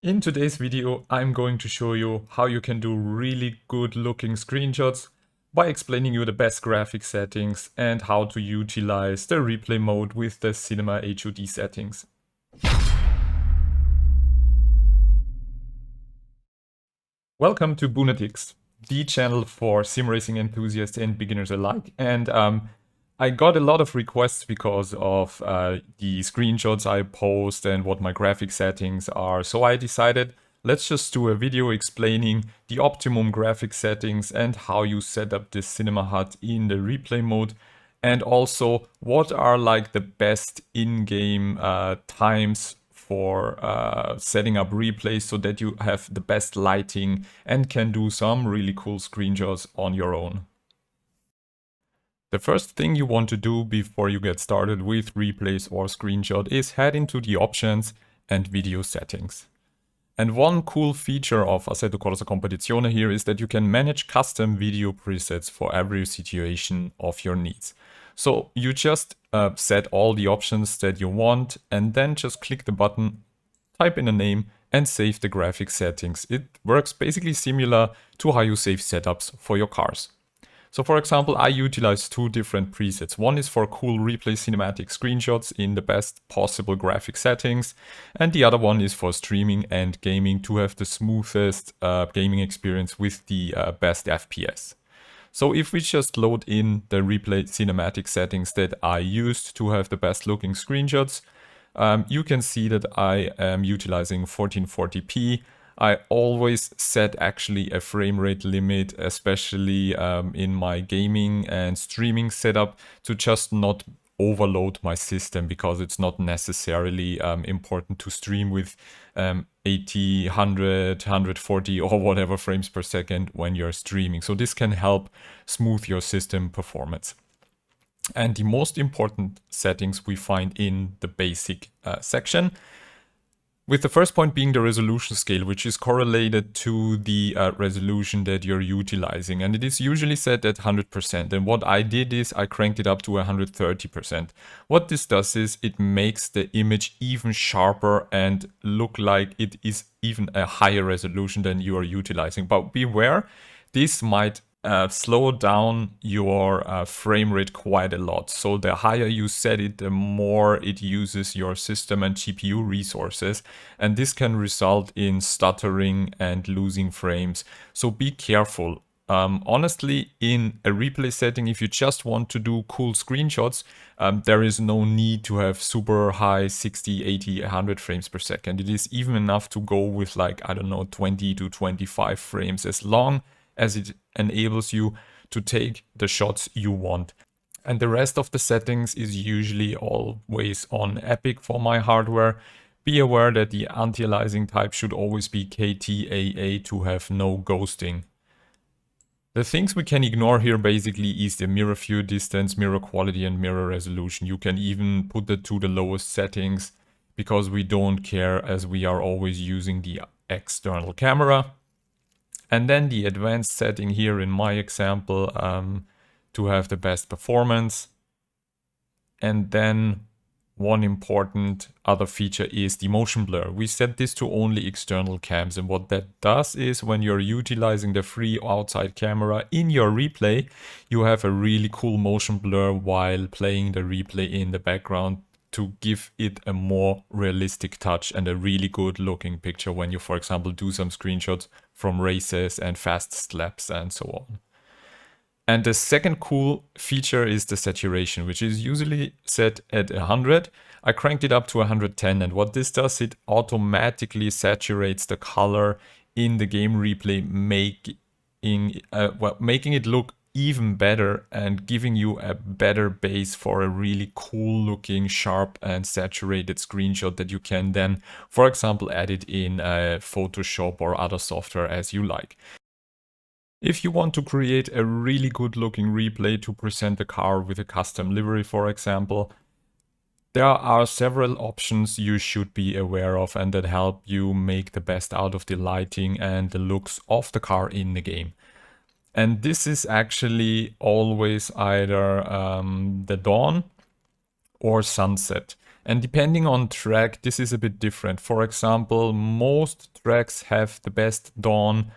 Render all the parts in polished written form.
In today's video, I'm going to show you how you can do really good looking screenshots by explaining you the best graphic settings and how to utilize the replay mode with the Cinema HUD settings. Welcome to Boonatix, the channel for Simracing enthusiasts and beginners alike. And I got a lot of requests because of the screenshots I post and what my graphic settings are. So I decided, let's just do a video explaining the optimum graphic settings and how you set up this Cinema HUD in the replay mode. And also, what are like the best in-game times for setting up replays so that you have the best lighting and can do some really cool screenshots on your own. The first thing you want to do before you get started with replays or screenshot is head into the options and video settings. And one cool feature of Assetto Corsa Competizione here is that you can manage custom video presets for every situation of your needs. So you just set all the options that you want and then just click the button, type in a name and save the graphic settings. It works basically similar to how you save setups for your cars. So for example, I utilize two different presets. One is for cool replay cinematic screenshots in the best possible graphic settings. And the other one is for streaming and gaming to have the smoothest gaming experience with the best FPS. So if we just load in the replay cinematic settings that I used to have the best looking screenshots, you can see that I am utilizing 1440p. I always set actually a frame rate limit, especially in my gaming and streaming setup, to just not overload my system, because it's not necessarily important to stream with 80, 100, 140 or whatever frames per second when you're streaming. So this can help smooth your system performance. And the most important settings we find in the basic section, with the first point being the resolution scale, which is correlated to the resolution that you're utilizing. And it is usually set at 100%. And what I did is I cranked it up to 130%. What this does is it makes the image even sharper and look like it is even a higher resolution than you are utilizing. But beware, this might slow down your frame rate quite a lot. So the higher you set it, the more it uses your system and GPU resources. And this can result in stuttering and losing frames. So be careful. Honestly, in a replay setting, if you just want to do cool screenshots, there is no need to have super high 60, 80, 100 frames per second. It is even enough to go with like, I don't know, 20 to 25 frames, as long as it enables you to take the shots you want. And the rest of the settings is usually always on epic for my hardware. Be aware that the anti-aliasing type should always be KTAA to have no ghosting. The things we can ignore here basically is the mirror view distance, mirror quality and mirror resolution. You can even put it to the lowest settings because we don't care, as we are always using the external camera. And then the advanced setting here in my example to have the best performance. And then one important other feature is the motion blur. We set this to only external cams, and what that does is when you're utilizing the free outside camera in your replay, you have a really cool motion blur while playing the replay in the background to give it a more realistic touch and a really good looking picture when you, for example, do some screenshots from races and fast laps and so on. And the second cool feature is the saturation, which is usually set at 100. I cranked it up to 110, and what this does, it automatically saturates the color in the game replay, making it look even better and giving you a better base for a really cool looking, sharp and saturated screenshot that you can then, for example, edit in Photoshop or other software as you like. If you want to create a really good looking replay to present the car with a custom livery, for example, there are several options you should be aware of and that help you make the best out of the lighting and the looks of the car in the game. And this is actually always either the dawn or sunset. And depending on track, this is a bit different. For example, most tracks have the best dawn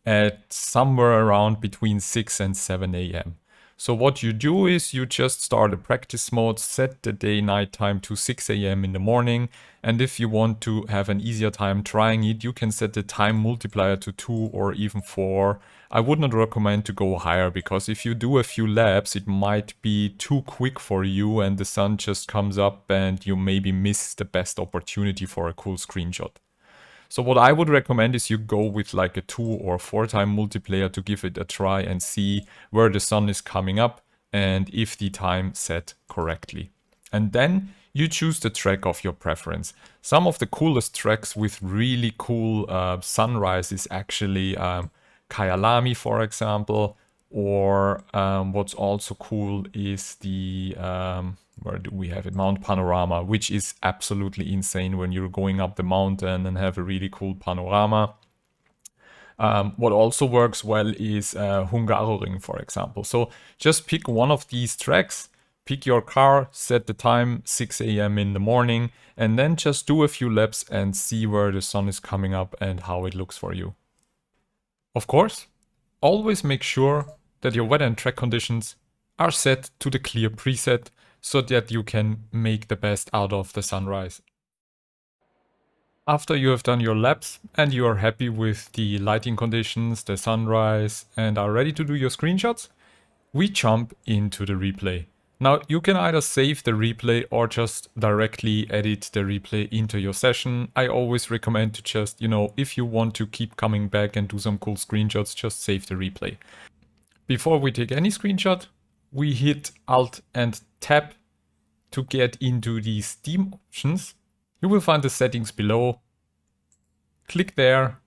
at somewhere around between 6 and 7 a.m. So what you do is you just start a practice mode, set the day-night time to 6 a.m. in the morning, and if you want to have an easier time trying it, you can set the time multiplier to 2 or even 4. I would not recommend to go higher, because if you do a few laps, it might be too quick for you and the sun just comes up and you maybe miss the best opportunity for a cool screenshot. So what I would recommend is you go with like a 2 or 4 time multiplayer to give it a try and see where the sun is coming up and if the time set correctly. And then you choose the track of your preference. Some of the coolest tracks with really cool sunrise is actually Kyalami, for example, or what's also cool is the where do we have it? Mount Panorama, which is absolutely insane when you're going up the mountain and have a really cool panorama. What also works well is Hungaroring, for example. So just pick one of these tracks, pick your car, set the time 6 a.m. in the morning, and then just do a few laps and see where the sun is coming up and how it looks for you. Of course, always make sure that your weather and track conditions are set to the clear preset so that you can make the best out of the sunrise. After you have done your laps and you are happy with the lighting conditions, the sunrise, and are ready to do your screenshots, we jump into the replay. Now you can either save the replay or just directly edit the replay into your session. I always recommend to just, if you want to keep coming back and do some cool screenshots, just save the replay. Before we take any screenshot, we hit Alt and Tab to get into these theme options. You will find the settings below. Click there.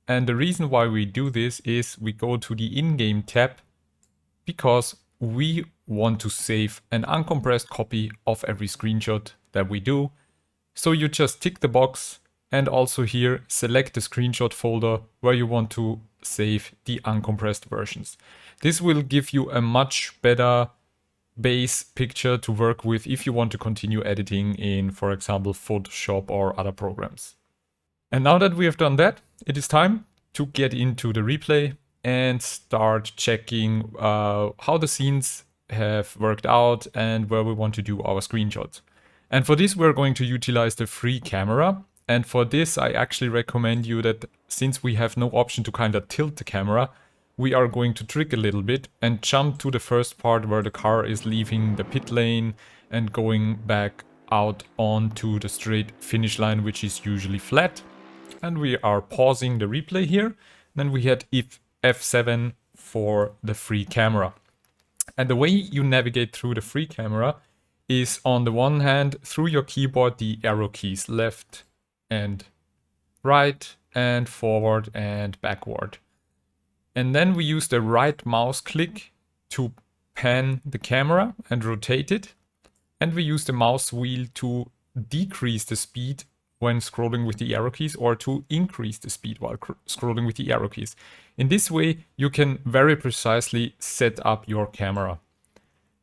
And the reason why we do this is we go to the in-game tab because we want to save an uncompressed copy of every screenshot that we do. So you just tick the box and also here select the screenshot folder where you want to save the uncompressed versions. This will give you a much better base picture to work with if you want to continue editing in, for example, Photoshop or other programs. And now that we have done that, it is time to get into the replay and start checking how the scenes have worked out and where we want to do our screenshots. And for this, we're going to utilize the free camera. And for this, I actually recommend you that since we have no option to kind of tilt the camera, we are going to trick a little bit and jump to the first part where the car is leaving the pit lane and going back out onto the straight finish line, which is usually flat. And we are pausing the replay here. Then we hit F7 for the free camera. And the way you navigate through the free camera is on the one hand through your keyboard the arrow keys left and right and forward and backward. And then we use the right mouse click to pan the camera and rotate it. And we use the mouse wheel to decrease the speed when scrolling with the arrow keys or to increase the speed while scrolling with the arrow keys. In this way, you can very precisely set up your camera.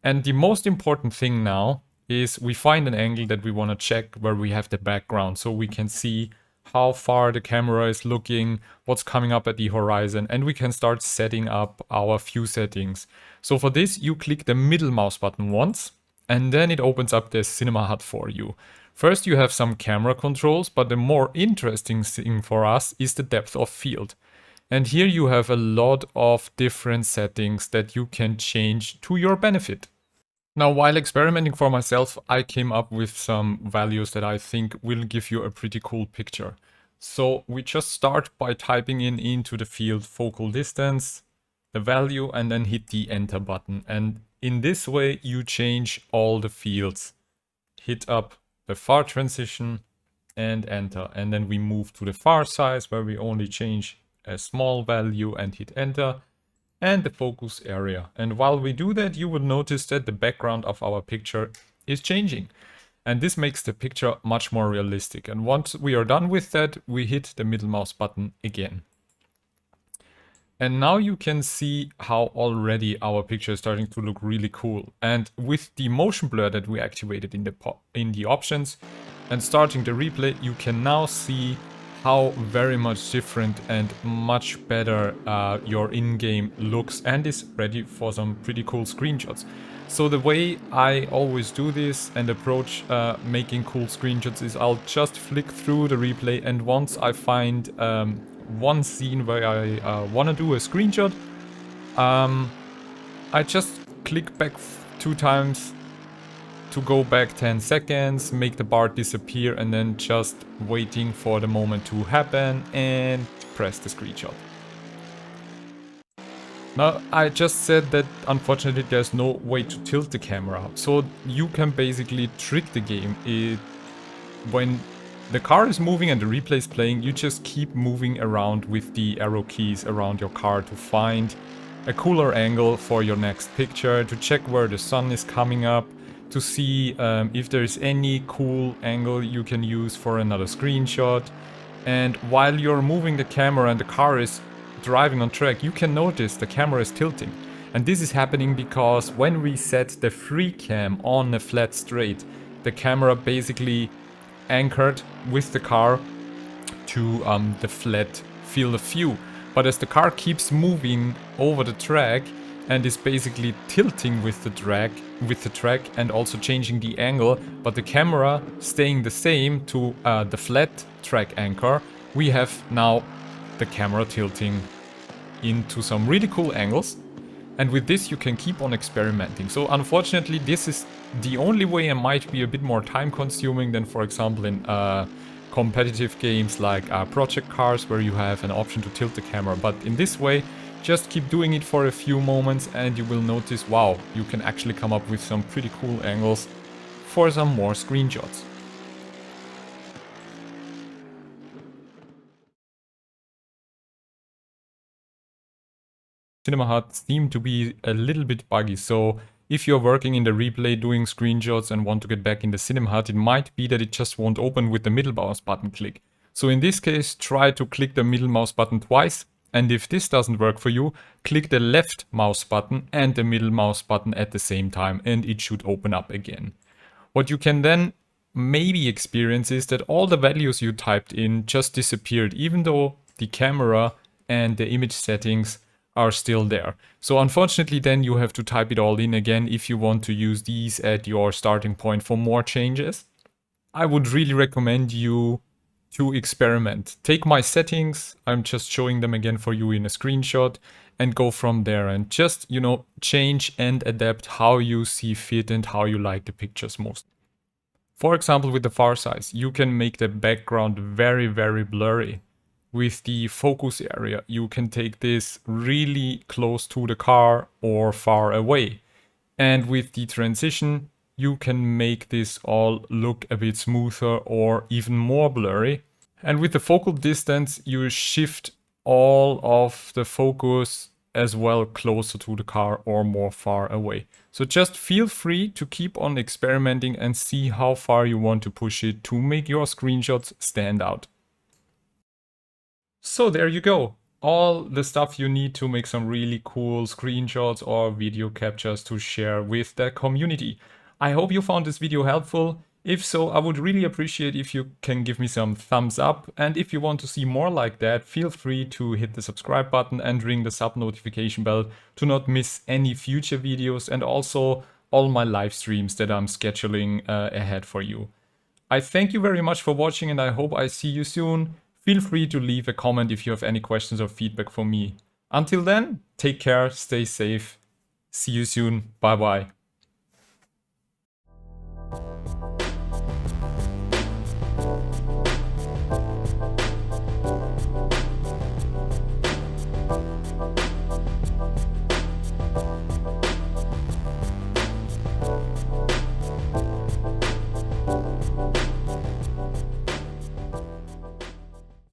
And the most important thing now is we find an angle that we want to check where we have the background so we can see how far the camera is looking, what's coming up at the horizon, and we can start setting up our view settings. So for this, you click the middle mouse button once, and then it opens up the Cinema HUD for you. First, you have some camera controls, but the more interesting thing for us is the depth of field. And here you have a lot of different settings that you can change to your benefit. Now, while experimenting for myself, I came up with some values that I think will give you a pretty cool picture. So we just start by typing into the field focal distance, the value, and then hit the enter button. And in this way, you change all the fields. Hit up the far transition and enter. And then we move to the far size where we only change a small value and hit enter. And the focus area. And while we do that, you will notice that the background of our picture is changing. And this makes the picture much more realistic. And once we are done with that, we hit the middle mouse button again. And now you can see how already our picture is starting to look really cool. And with the motion blur that we activated in the options and starting the replay, you can now see how very much different and much better your in-game looks and is ready for some pretty cool screenshots. So the way I always do this and approach making cool screenshots is I'll just flick through the replay, and once I find one scene where I want to do a screenshot, I just click back 2 times to go back 10 seconds, make the bar disappear, and then just waiting for the moment to happen and press the screenshot. Now, I just said that unfortunately there's no way to tilt the camera, so you can basically trick the game. When the car is moving and the replay is playing, you just keep moving around with the arrow keys around your car to find a cooler angle for your next picture, to check where the sun is coming up, to see if there's any cool angle you can use for another screenshot. And while you're moving the camera and the car is driving on track, you can notice the camera is tilting. And this is happening because when we set the free cam on a flat straight, the camera basically anchored with the car to the flat field of view. But as the car keeps moving over the track and is basically tilting with the track and also changing the angle, but the camera staying the same to the flat track anchor, we have now the camera tilting into some really cool angles. And with this you can keep on experimenting. So unfortunately this is the only way, and might be a bit more time consuming than, for example, in competitive games like project cars, where you have an option to tilt the camera. But in this way, just keep doing it for a few moments and you will notice, wow, you can actually come up with some pretty cool angles for some more screenshots. Cinema HUD seem to be a little bit buggy, so if you're working in the replay doing screenshots and want to get back in the Cinema HUD, it might be that it just won't open with the middle mouse button click. So in this case, try to click the middle mouse button twice, and if this doesn't work for you, click the left mouse button and the middle mouse button at the same time, and it should open up again. What you can then maybe experience is that all the values you typed in just disappeared, even though the camera and the image settings are still there. So unfortunately then you have to type it all in again if you want to use these at your starting point for more changes. I would really recommend you to experiment. Take my settings, I'm just showing them again for you in a screenshot, and go from there and just, you know, change and adapt how you see fit and how you like the pictures most. For example, with the far size, you can make the background very, very blurry. With the focus area, you can take this really close to the car or far away. And with the transition, you can make this all look a bit smoother or even more blurry. And with the focal distance, you shift all of the focus as well closer to the car or more far away. So just feel free to keep on experimenting and see how far you want to push it to make your screenshots stand out. So there you go. All the stuff you need to make some really cool screenshots or video captures to share with the community. I hope you found this video helpful. If so, I would really appreciate if you can give me some thumbs up. And if you want to see more like that, feel free to hit the subscribe button and ring the sub notification bell to not miss any future videos, and also all my live streams that I'm scheduling ahead for you. I thank you very much for watching, and I hope I see you soon. Feel free to leave a comment if you have any questions or feedback for me. Until then, take care, stay safe. See you soon. Bye bye.